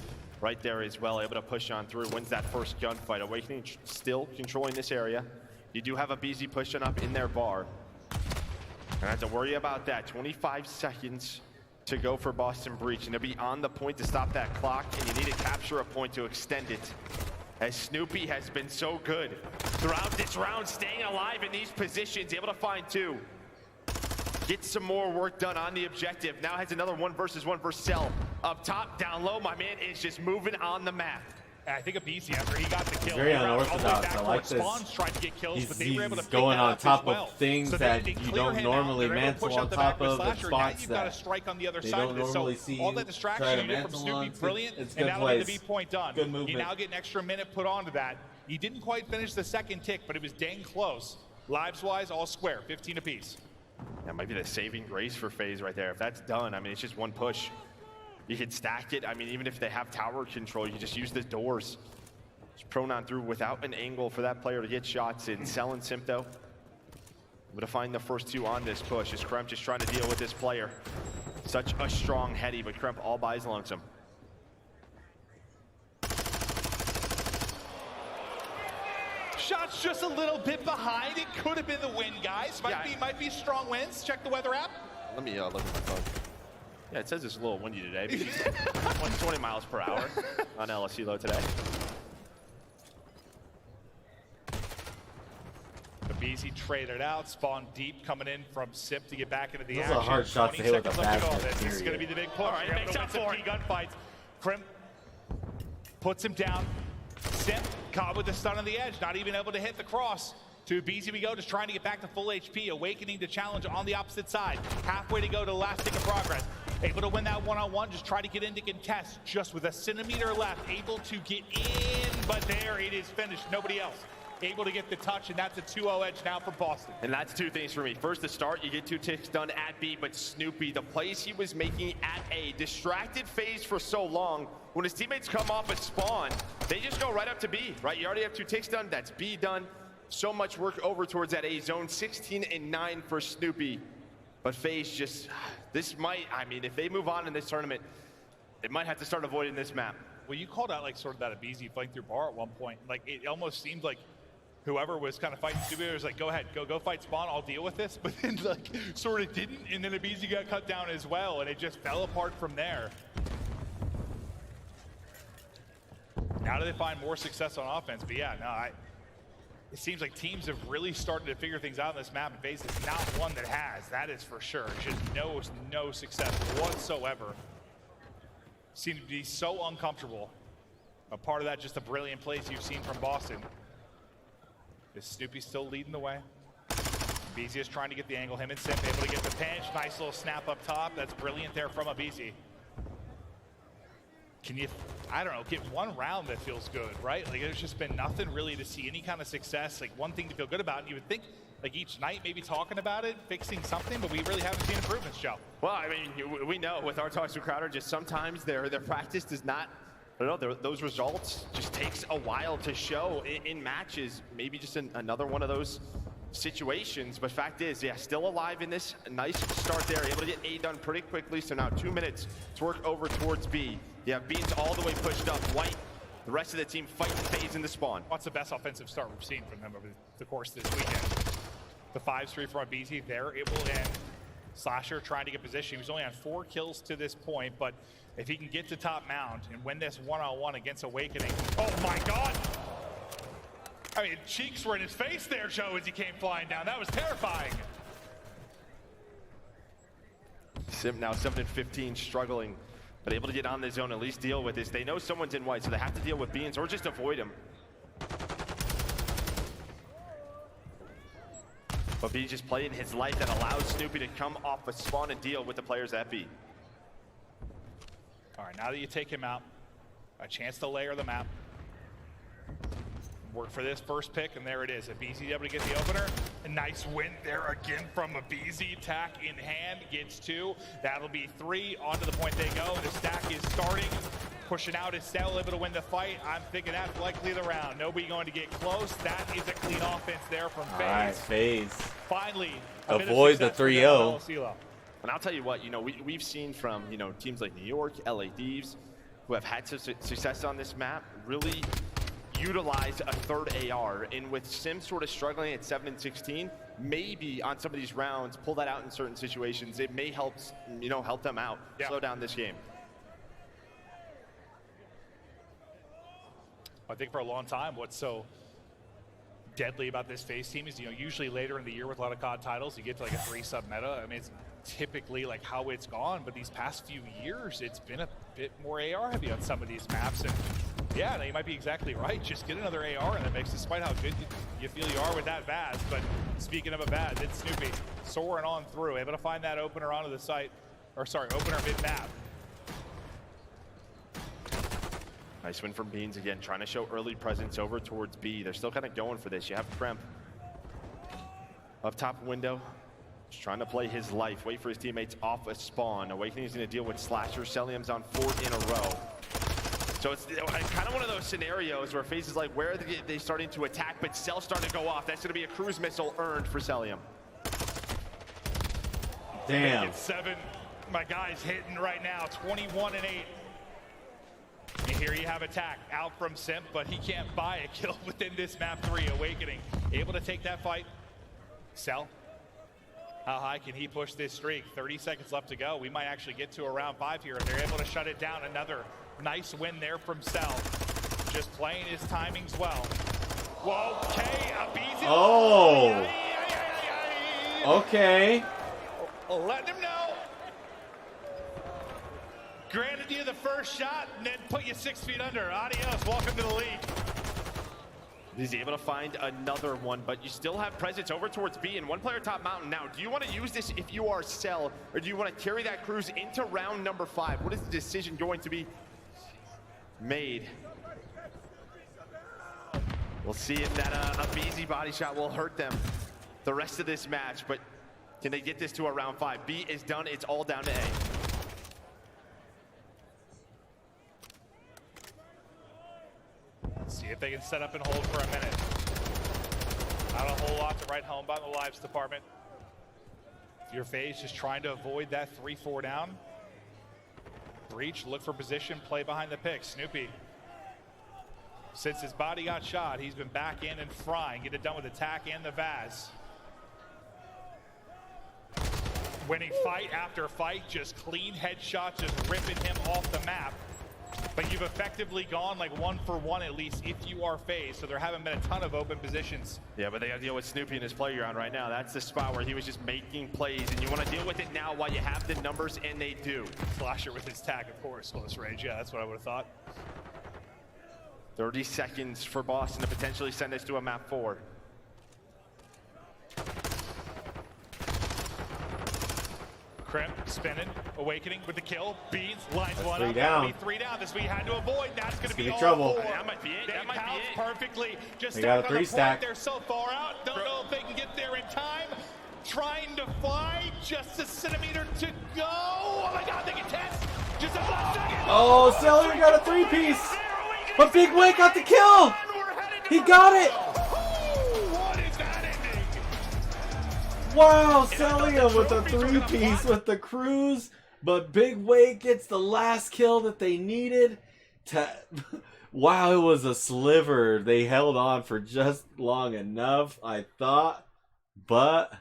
right there as well, able to push on through, wins that first gunfight. Awakening still controlling this area. You do have a BZ pushing up in their bar. And I have to worry about that. 25 seconds to go for Boston Breach, and to be on the point to stop that clock, and you need to capture a point to extend it. As Snoopy has been so good throughout this round, staying alive in these positions, able to find 2. Get some more work done on the objective. Now has another 1 versus 1 versus Cell. Up top, down low, my man is just moving on the map. I think a BZ after he got the kill. Very He rounds all the way unorthodox. back I for like it. this. Spawns tried to get kills, but they were able to He's pick going that on up top as well. of things So that they you clear don't him normally out. They're able to mantle push on out the top back with of, and Slasher. Now spots you've got a that strike on the other they side don't of this. normally So see all that try distraction to you did from mantle Snoopy, on. brilliant. It's And good now look at the plays. B point done. Good You movement. now get an extra minute put onto that. He didn't quite finish the second tick, but it was dang close. Lives-wise, all square, 15 apiece. That might be the saving grace for Faze right there. If that's done, I mean, it's just 1 push. You can stack it. I mean, even if they have tower control, you just use the doors. Just prone on through without an angle for that player to get shots in. Cell and Simp, though, able to find the first 2 on this push. Is Kremp just trying to deal with this player? Such a strong heady, but Kremp all buys lonesome. Shots just a little bit behind. It could have been the win, guys. Might be strong wins. Check the weather app. Let me look at my phone. Yeah, it says it's a little windy today. 120 miles per hour on LSU low today. The BZ traded out, spawned deep, coming in from Sip to get back into the Those action. are hard shots to hit with a 20 seconds left to basket, go. This is going to be period. the big push. All right, You're able makes to win up some for key it. gunfights. Crimp puts him down. Sip caught with the stun on the edge, not even able to hit the cross. To BZ we go, just trying to get back to full HP. Awakening to challenge on the opposite side. Halfway to go to the last tick of progress. Able to win that one-on-one, just try to get into contest. Just with a centimeter left, able to get in, but there it is finished. Nobody else able to get the touch, and that's a 2-0 edge now for Boston. And that's 2 things for me. First, the start, you get 2 ticks done at B, but Snoopy, the plays he was making at A, distracted Faze for so long. When his teammates come off a spawn, they just go right up to B, right? You already have 2 ticks done, that's B done. So much work over towards that A zone, 16-9 for Snoopy. But Faze just, this might, I mean, if they move on in this tournament, they might have to start avoiding this map. Well, you called out like sort of that BZ fighting through bar at one point. Like it almost seemed like whoever was kind of fighting Snoopy was like, go ahead, go fight spawn, I'll deal with this. But then like sort of didn't, and then BZ got cut down as well, and it just fell apart from there. Now do they find more success on offense? But yeah, no, it seems like teams have really started to figure things out on this map, and Faze is not one that has. That is for sure. Just no success whatsoever. Seem to be so uncomfortable. A part of that, just the brilliant plays you've seen from Boston. Is Snoopy still leading the way? BZ is trying to get the angle. Him and Simp able to get the pinch. Nice little snap up top. That's brilliant there from a BZ. Can you, I don't know, get one round that feels good, right? Like there's just been nothing really to see any kind of success. Like one thing to feel good about, and you would think like each night maybe talking about it, fixing something, but we really haven't seen improvements, Joe. Well, I mean, we know with our talks with Crowder, just sometimes their practice does not, I don't know, those results just takes a while to show in matches. Maybe just another one of those situations, but fact is, yeah, still alive in this. Nice start there, able to get A done pretty quickly. So now 2 minutes to work over towards B. Yeah, Beans all the way pushed up. White, the rest of the team fighting Faze in the spawn. What's the best offensive start we've seen from them over the course of this weekend? The 5-3 from BZ, they're able to end. Slasher trying to get position. He was only on 4 kills to this point, but if he can get to top mound and win this one-on-one against Awakening, oh my God! I mean, cheeks were in his face there, Joe, as he came flying down. That was terrifying. Sim now 7-15, struggling, but able to get on the zone, at least deal with this. They know someone's in white, so they have to deal with Beans or just avoid him. But B just playing his life that allows Snoopy to come off a spawn and deal with the players at B. All right, now that you take him out, a chance to layer the map. Work for this first pick, and there it is. A BZ able to get the opener. A nice win there again from a BZ. Tack in hand, gets 2. That'll be 3. Onto the point they go. The stack is starting. Pushing out is Cell, able to win the fight. I'm thinking that's likely the round. Nobody going to get close. That is a clean offense there from Faze. All right, Faze. Finally, avoid the 3-0. And I'll tell you what, you know, we've seen from, you know, teams like New York, LA Thieves, who have had success on this map, really utilize a third AR. And with Sim sort of struggling at 7-16, maybe on some of these rounds, pull that out in certain situations. It may help, you know, help them out, slow down this game. I think for a long time, what's so deadly about this Faze team is, you know, usually later in the year with a lot of COD titles, you get to like a 3-sub meta. I mean, it's typically like how it's gone, but these past few years, it's been a bit more AR heavy on some of these maps. And yeah, you might be exactly right. Just get another AR in the mix, despite how good you feel you are with that Vaz. But speaking of a Vaz, it's Snoopy soaring on through, able to find that opener onto the site, or sorry, opener mid-map. Nice win from Beans again, trying to show early presence over towards B. They're still kind of going for this. You have Kremp up top window, just trying to play his life, wait for his teammates off a spawn. Awakening's going to deal with Slasher. Celium's on 4 in a row. So it's kind of one of those scenarios where Faze is like, where are they starting to attack, but Cell's starting to go off. That's going to be a cruise missile earned for Celium. Damn. 7. My guy's hitting right now, 21-8. And here you have attack out from Simp, but he can't buy a kill within this map 3. Awakening able to take that fight. Cell, how high can he push this streak? 30 seconds left to go. We might actually get to a round 5 here, and they're able to shut it down. Another nice win there from Cell. Just playing his timings well. Whoa, okay, a BZ. Oh. Okay. Letting him know. Granted you the first shot, and then put you 6 feet under. Adios, welcome to the league. He's able to find another one, but you still have presence over towards B and 1 player top mountain. Now, do you want to use this if you are Cell, or do you want to carry that cruise into round number 5? What is the decision going to be made? We'll see if that a BZ body shot will hurt them the rest of this match, but can they get this to a round 5? B is done, it's all down to A. See if they can set up and hold for a minute. Not a whole lot to write home about in the lives department. Your Faze just trying to avoid that 3-4 down. Breach, look for position, play behind the pick. Snoopy, since his body got shot, he's been back in and frying. Get it done with attack and the Vaz. Winning fight after fight, just clean headshots, just ripping him off the map. But you've effectively gone like 1 for 1 at least if you are Faze, so there haven't been a ton of open positions. Yeah, but they got to deal with Snoopy in his playground right now. That's the spot where he was just making plays, and you want to deal with it now while you have the numbers, and they do. Slasher with his tag, of course, close range. Yeah, that's what I would have thought. 30 seconds for Boston to potentially send this to a map 4. Crimp spinning, Awakening with the kill. Beans lines one 3 up. down. Be 3 down. This we had to avoid. That's going to be all trouble. 4. That might be it. That might be it. Perfectly. Just They got a stack on 3 the stack. point. They're so far out. Don't know if they can get there in time. Trying to fly. Just a centimeter to go. Oh my God, they can test. Just a second. Oh, Celium got a 3-piece. But Big Wake got the kill. He got it. What is that ending? Wow, Celia with a 3-piece with the cruise, but Big Wade gets the last kill that they needed. Wow, it was a sliver. They held on for just long enough, I thought. But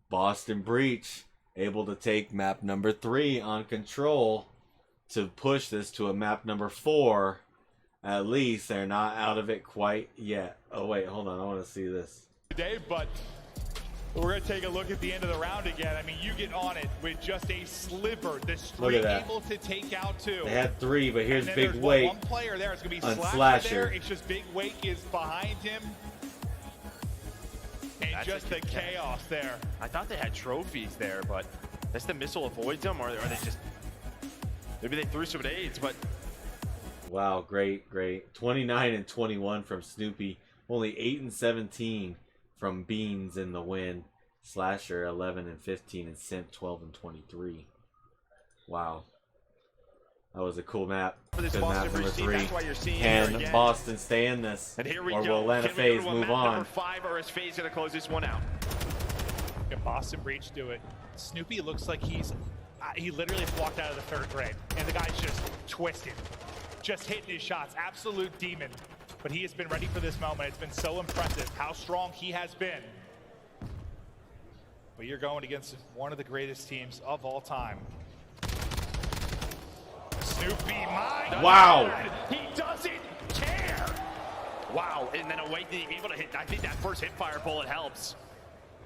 Boston Breach able to take map number 3 on control to push this to a map number 4. At least they're not out of it quite yet. Oh, wait, hold on. I want to see this. Today, but we're going to take a look at the end of the round again. I mean, you get on it with just a sliver. The streak able to take out 2. They had 3, but here's Big Wake. One player there. It's going to be on Slasher there. It's just Big Wake is behind him. And that's just the chaos there. I thought they had trophies there, but that's the missile avoids them, or are they just... Maybe they threw some nades, but... Wow, great. 29 and 21 from Snoopy. Only 8 and 17 from Beans in the win. Slasher 11 and 15 and Simp 12 and 23. Wow. That was a cool map. Good map number 3. Can Boston stay in this? And here we or go. will Atlanta Faze move on? Number 5, or is Faze going to close this one out? Can Boston Breach do it? Snoopy looks like he literally just walked out of the 3rd grade. And the guy's just twisted. Just hitting his shots. Absolute demon. But he has been ready for this moment. It's been so impressive how strong he has been. But you're going against one of the greatest teams of all time. Snoopy, my wow. God, he doesn't care. Wow, and then Awakening able to hit. I think that first hipfire bullet helps.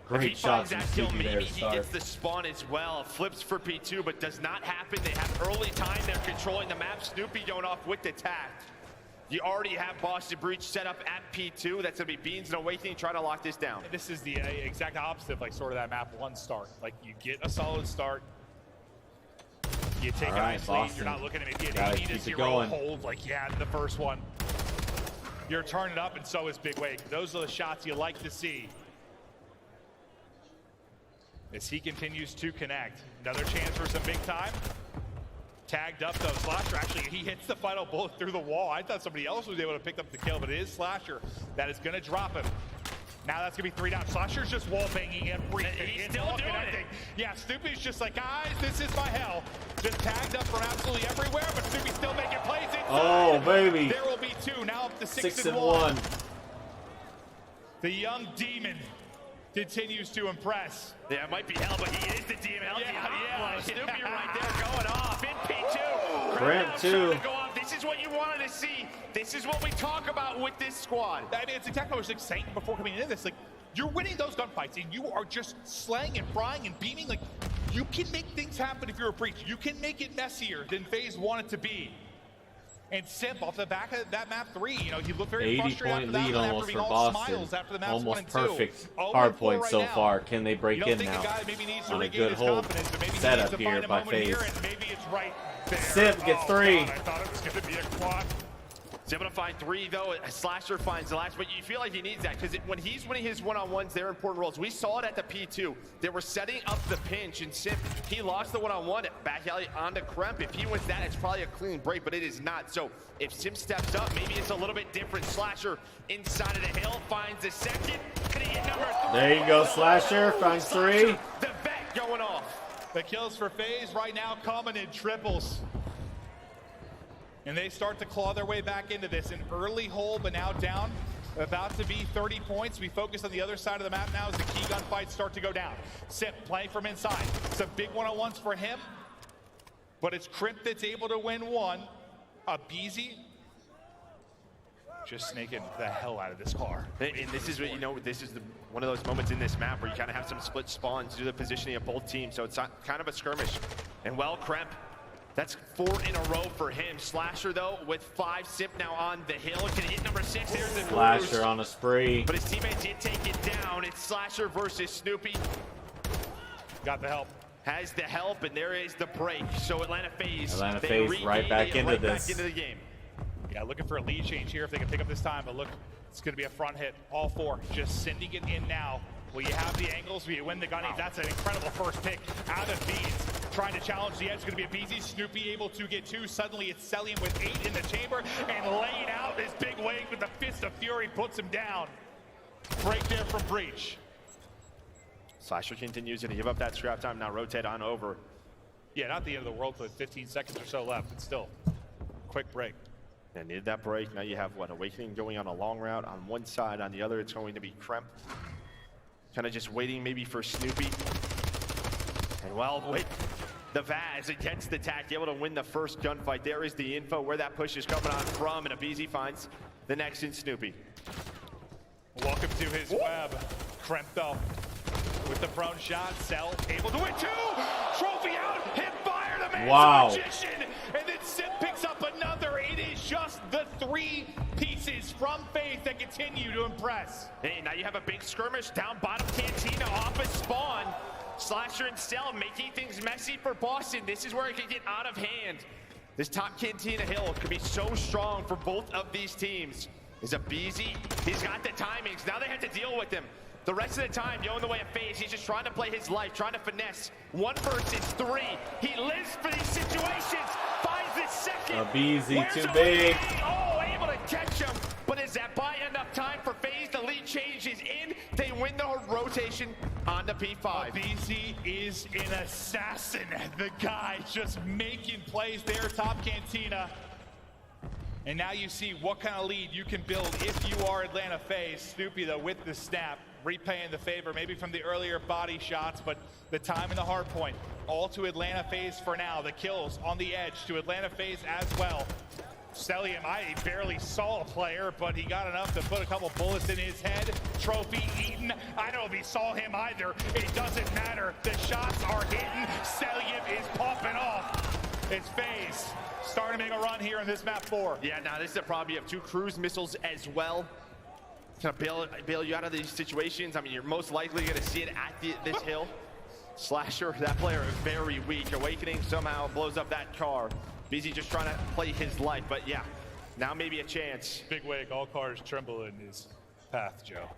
Great shot from that kill, Snoopy maybe there, he gets the spawn as well. Flips for P2, but does not happen. They have early time. They're controlling the map. Snoopy going off with the tact. You already have Boston Breach set up at P2. That's going to be Beans and Awakening trying to lock this down. This is the exact opposite of like sort of that map 1 start. Like you get a solid start. You take a nice lead. You're not looking at maybe an 80-0 hold like you had in the first one. You're turning up, and so is Big Wake. Those are the shots you like to see. As he continues to connect. Another chance for some big time. Tagged up though. Slasher actually, he hits the final bullet through the wall. I thought somebody else was able to pick up the kill, but it is Slasher that is going to drop him. Now that's going to be 3 down. Slasher's just wall banging everything. He's still doing it. Yeah, Snoopy's just like, guys, this is my hell. Just tagged up from absolutely everywhere, but Snoopy's still making plays inside. Oh, baby. There will be 2. Now up to 6 and 1. 1. The young demon continues to impress. Yeah, it might be hell, but he is the demon. Snoopy right there going off in P2. Cramp 2. This is what you wanted to see. This is what we talk about with this squad. I mean, it's exactly what I was saying before coming into this. Like, you're winning those gunfights, and you are just slaying and frying and beaming. Like, you can make things happen if you're a Breach. You can make it messier than FaZe wanted to be. And Simp off the back of that map 3, you know, he looked very frustrated after that. 80-point lead almost for Boston. After the almost perfect hard point so far. Can they break in now? On a good hold setup here by FaZe. Simp gets 3. I thought it was going to be a quad. He's able to find 3, though. Slasher finds the last, but you feel like he needs that because when he's winning his one-on-ones, they're important roles. We saw it at the P2. They were setting up the pinch, and Simp, he lost the one-on-one back alley onto Kremp. If he wins that, it's probably a clean break, but it is not. So if Simp steps up, maybe it's a little bit different. Slasher inside of the hill finds the second. Gonna get number 3. There you go, Slasher finds 3. The vet going off. The kills for FaZe right now coming in triples. And they start to claw their way back into this. An early hole, but now down. About to be 30 points. We focus on the other side of the map now as the key gunfights start to go down. Simp playing from inside. Some big one-on-ones for him. But it's Crimp that's able to win 1. Abizi just snaking the hell out of this car. And this is what, you know, this is one of those moments in this map where you kind of have some split spawns to do the positioning of both teams. So it's kind of a skirmish. And well, Kremp, that's 4 in a row for him. Slasher, though, with 5. Simp now on the hill. Can he hit number 6? There's the Slasher on a spree. But his teammates did take it down. It's Slasher versus Snoopy. Got the help. Has the help, and there is the break. So Atlanta Faze right back into this. Back into the game. Yeah, looking for a lead change here if they can pick up this time. But look, it's going to be a front hit. All 4 just sending it in now. Will you have the angles? Will you win the gun? That's an incredible first pick out of Beans. Trying to challenge the edge. It's going to be a BZ. Snoopy able to get 2. Suddenly it's Celium with 8 in the chamber and laying out his big wave with the Fist of Fury. Puts him down. Break there from Breach. Slasher continues to give up that scrap time. Now rotate on over. Yeah, not the end of the world with 15 seconds or so left, but still, quick break. And needed that break. Now you have what? Awakening going on a long route on one side. On the other, it's going to be Kremp. Kind of just waiting maybe for Snoopy. And well, wait. The Vaz against the Tack, able to win the first gunfight. There is the info where that push is coming on from, and aBeZy finds the next in Snoopy. Welcome to his web. Kremp though, with the prone shot, Cell able to win two! Trophy out, hip fire, the man's Wow. magician! And then Sip picks up another. It is just the 3 pieces from Faze that continue to impress. Hey, now you have a big skirmish down bottom Cantina off a spawn. Slasher and Cell making things messy for Boston. This is where it can get out of hand. This top Cantina hill could be so strong for both of these teams. Is aBeZy, he's got the timings. Now they have to deal with him. The rest of the time, going the way of Faze, he's just trying to play his life, trying to finesse. 1 versus 3. He lives for these situations. Finds the second. aBeZy Where's too the big. lead? Oh, able to catch him. But is that by enough time for Faze? The lead changes in. They win the rotation on the P5. aBeZy is an assassin. The guy just making plays there, top Cantina. And now you see what kind of lead you can build if you are Atlanta Faze. Snoopy though with the snap, repaying the favor maybe from the earlier body shots, but the time and the hard point all to Atlanta Faze for now. The kills on the edge to Atlanta Faze as well. Celium, I barely saw a player, but he got enough to put a couple bullets in his head. Trophy eaten. I don't know if he saw him either. It doesn't matter. The shots are hitting. Celium is popping off. It's Faze starting to make a run here in this map 4. Yeah, now this is a problem. You have 2 cruise missiles as well. Kind of bail you out of these situations. I mean, you're most likely going to see it at this hill. Slasher, that player is very weak. Awakening somehow blows up that car. aBeZy just trying to play his life, but yeah, now maybe a chance. Big wig, all cars tremble in his path, Joe.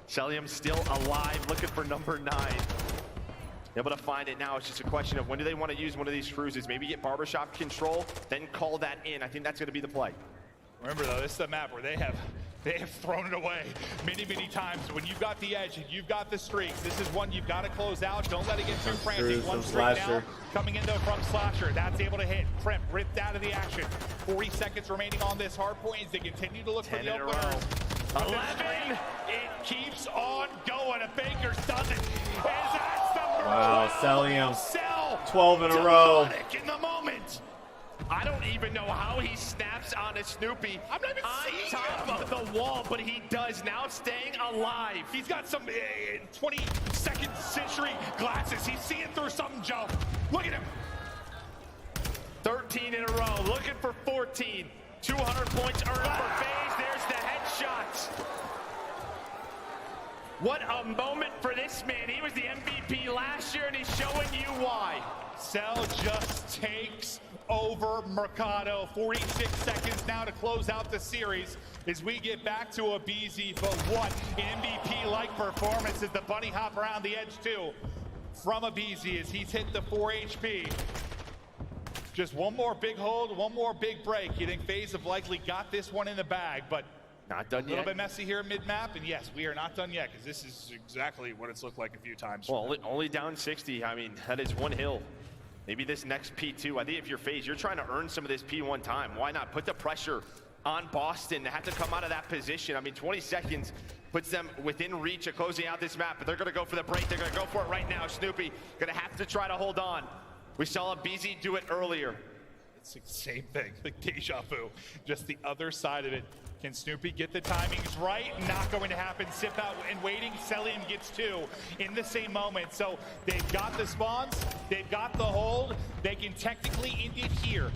Celium still alive, looking for number 9. Able to find it now. It's just a question of when do they want to use one of these cruises. Maybe get barbershop control, then call that in. I think that's going to be the play. Remember though, this is the map where they have thrown it away many times. When you've got the edge and you've got the streaks, this is one you've got to close out. Don't let it get too frantic. One streak now coming in though from Slasher. That's able to hit. Kremp ripped out of the action. 40 seconds remaining on this hard point as they continue to look for the openers. 11. It keeps on going. If Bakers doesn't, as that's the Wow, Celium. Cell 12 in a row. in the moment. I don't even know how he snaps on a Snoopy. I'm not even on seeing top of the wall, but he does now, staying alive. He's got some 22nd century glasses. He's seeing through something, Joe. Look at him. 13 in a row, looking for 14. 200 points earned for Faze. There's the headshots. What a moment for this man. He was the MVP last year, and he's showing you why. Cell just takes over Mercado. 46 seconds now to close out the series as we get back to aBeZy. But what MVP-like performance as the bunny hop around the edge too from aBeZy as he's hit the 4 HP. Just one more big hold, one more big break. You think Faze have likely got this one in the bag, but not done yet. A little bit messy here mid-map, and yes, we are not done yet because this is exactly what it's looked like a few times. Well, only down 60. I mean, that is one hill. Maybe this next P2. I think if you're Faze, you're trying to earn some of this P1 time. Why not put the pressure on Boston to have to come out of that position? I mean, 20 seconds puts them within reach of closing out this map, but they're going to go for the break. They're going to go for it right now. Snoopy going to have to try to hold on. We saw aBeZy do it earlier. It's the same thing, like deja vu. Just the other side of it. Can Snoopy get the timings right? Not going to happen. Sip out and waiting. Celium gets 2 in the same moment. So they've got the spawns. They've got the hold. They can technically end it here.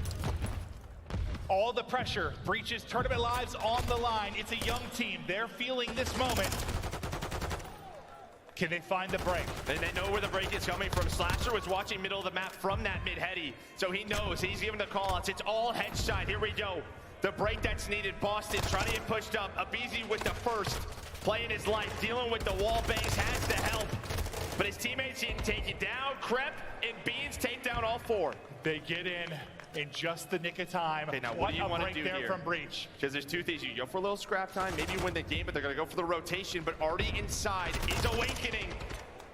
All the pressure. Breaches tournament lives on the line. It's a young team. They're feeling this moment. Can they find the break? And they know where the break is coming from. Slasher was watching middle of the map from that mid-heady, so he knows. He's giving the call-outs. It's all headshot. Here we go. The break that's needed. Boston trying to get pushed up. aBeZy with the first. Playing his life. Dealing with the wall base. Has the help. But his teammates didn't take it down. Kremp and Beans take down all 4. They get in. in just the nick of time. Okay, now what do you want to do there here? From Breach. Because there's two things. You go for a little scrap time, maybe you win the game, but they're going to go for the rotation. But already inside is Awakening.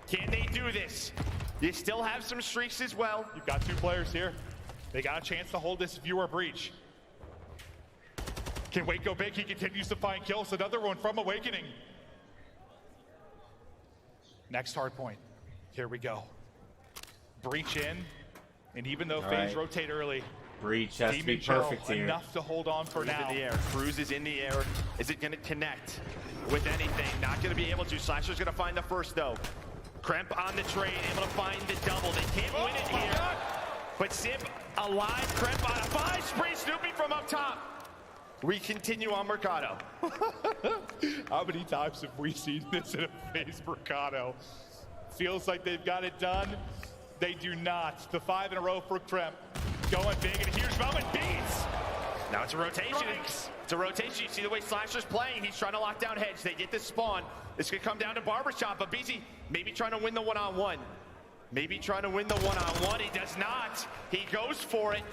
Can they do this? You still have some streaks as well. You've got two players here. They got a chance to hold this viewer Breach. Can Wake go big? He continues to find kills. Another one from Awakening. Next hard point. Here we go. Breach in. And even though Faze rotate early, Breach has to be Demon perfect Joe here. enough to hold on for Cruz now. in the air. Cruz is in the air. Is it going to connect with anything? Not going to be able to. Slasher's going to find the first, though. Kremp on the train, able to find the double. They can't win it here. But Simp alive. Kremp on a 5 spree. Snoopy from up top. We continue on Mercado. How many times have we seen this in a Faze Mercado? Feels like they've got it done. They do not. The 5 in a row for Kremp. Going big, and here's Melvin beats. Now it's a rotation. It's a rotation. You see the way Slasher's playing. He's trying to lock down Hedge. They get this spawn. This could come down to Barbershop, but BZ maybe trying to win the one-on-one. Maybe trying to win the one-on-one. He does not. He goes for it.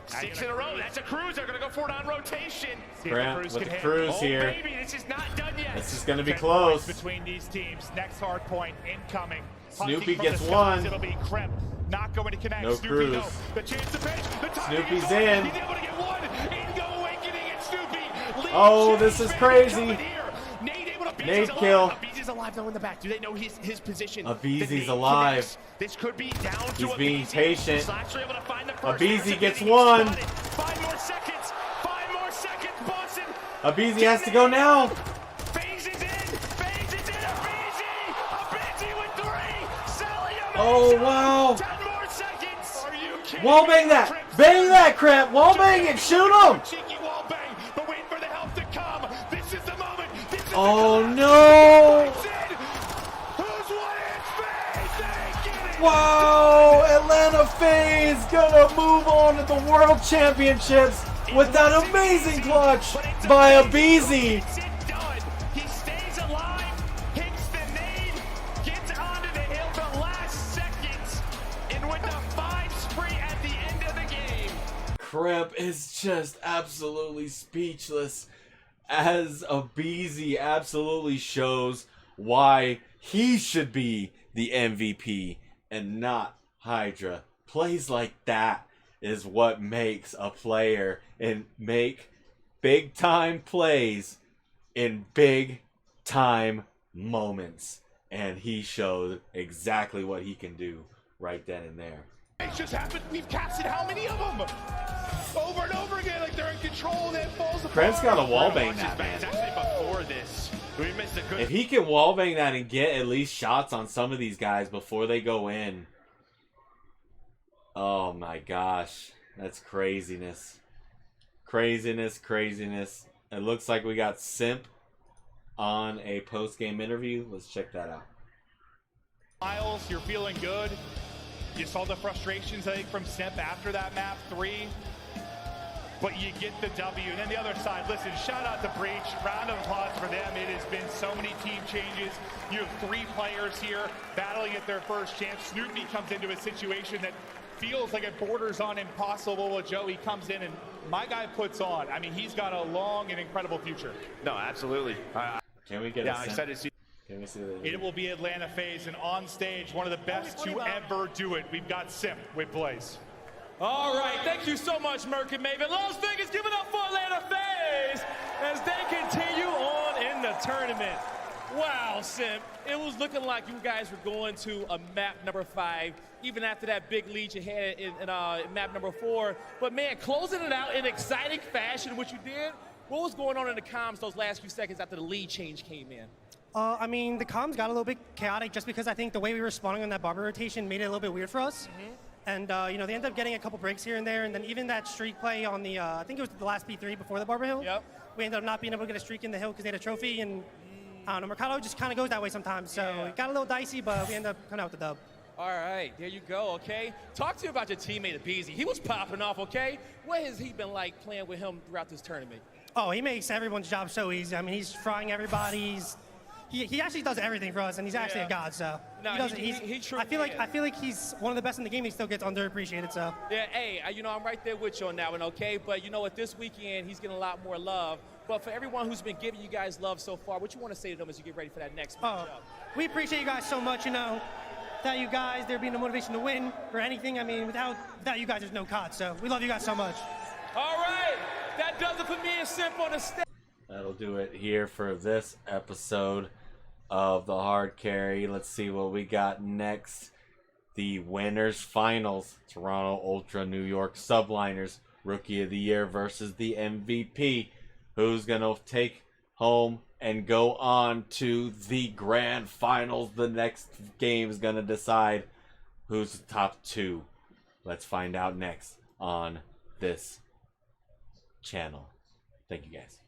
6 in a row. That's a Cruz. They're going to go for it on rotation. Kremp with the Cruz here. Baby, this is not done yet. This is going to be 10 close. points between these teams. Next hard point incoming. Snoopy Hunting from gets the skies, one. It'll be Kremp. Not going to connect. No Snoopy, Cruz. no. The chance to pitch. The time Snoopy's is in. He's able to get one. In go Awakening and Snoopy. Lead Oh, change. this is Baby crazy. coming here. Nate able to beat Nate his alive. kill. Abizi's alive though in the back. Do they know his position? Abizi's The Nate alive. connects. This could be down to He's being Abizi. patient. Slasher able to find the first. Abizi gets Getting one. spotted. 5 more seconds. 5 more seconds. Boston. Abizi has to go now. Faze is in. Faze is in. Abizi. Abizi with 3. Selling him. Oh, wow. 10 more seconds. Are you kidding Wall me? bang that. Kremp Bang that, Kremp. Wall bang it. Shoot him. Cheeky wall bang, but wait for the help to come. This is the moment. This is Oh, the time. no. It's in. Who's won it? Faze. They get it. Wow. Atlanta Faze gonna move on to the World Championships with that amazing clutch by Abizi. It's it done. He stays alive, hits the nade, gets onto the hill the last seconds, and with the 5 spree at the end of the game. Kremp is just absolutely speechless as Abizi absolutely shows why he should be the MVP and not Hydra. Plays like that is what makes a player and make big time plays in big time moments. And he showed exactly what he can do right then and there. It's just happened. We've casted how many of them? Over and over again, like they're in control, and then it falls apart. Kremp's got a wall bang Watches that, back. man. It's actually before this. We missed a good. If he can wallbang that and get at least shots on some of these guys before they go in. Oh my gosh. That's craziness. Craziness. It looks like we got Simp on a post-game interview. Let's check that out. Miles, you're feeling good. You saw the frustrations, I think, from Simp after that map 3. But you get the W. And then the other side, listen, shout out to Breach. Round of applause for them. It has been so many team changes. You have 3 players here battling at their first chance. Snoopy comes into a situation that feels like it borders on impossible with Joey comes in and my guy puts on. I mean, he's got a long and incredible future. No, absolutely. Can we get Yeah, a I'm Simp? excited to see. Can we see that? It will be Atlanta Faze, and on stage, one of the best to ever do it. We've got Simp with Blaze. All right, thank you so much, Merc and Maven. Las Vegas, give it up for Atlanta Faze as they continue on in the tournament. Wow, Simp, it was looking like you guys were going to a map number 5, even after that big lead you had in map number 4. But man, closing it out in exciting fashion, what you did. What was going on in the comms those last few seconds after the lead change came in? I mean, the comms got a little bit chaotic just because I think the way we were spawning on that Barber rotation made it a little bit weird for us. And, you know, they ended up getting a couple breaks here and there. And then even that streak play on the, I think it was the last P3 before the Barber Hill. Yep. We ended up not being able to get a streak in the hill because they had a trophy. And, I don't know, Mercado just kind of goes that way sometimes. So it got a little dicey, but we ended up coming out with the dub. All right, there you go, okay? Talk to me about your teammate, Abizi. He was popping off, okay? What has he been like playing with him throughout this tournament? Oh, he makes everyone's job so easy. I mean, he's frying everybody. He's he actually does everything for us, and he's actually a god. So No, he doesn't. he truly I feel like he's one of the best in the game. He still gets underappreciated. So Yeah, hey, you know, I'm right there with you on that one, okay? But you know what, this weekend, he's getting a lot more love. But for everyone who's been giving you guys love so far, what you want to say to them as you get ready for that next matchup? we appreciate you guys so much. You know, without you guys, there'd be no motivation to win or anything. I mean, without you guys, there's no COD. So we love you guys so much. All right, that does it for me and Simp on the stage. That'll do it here for this episode of the Hard Carry. Let's see what we got next. The winners finals. Toronto Ultra New York Subliners. Rookie of the Year versus the MVP. Who's going to take home and go on to the grand finals? The next game is going to decide who's the top two. Let's find out next on this channel. Thank you guys.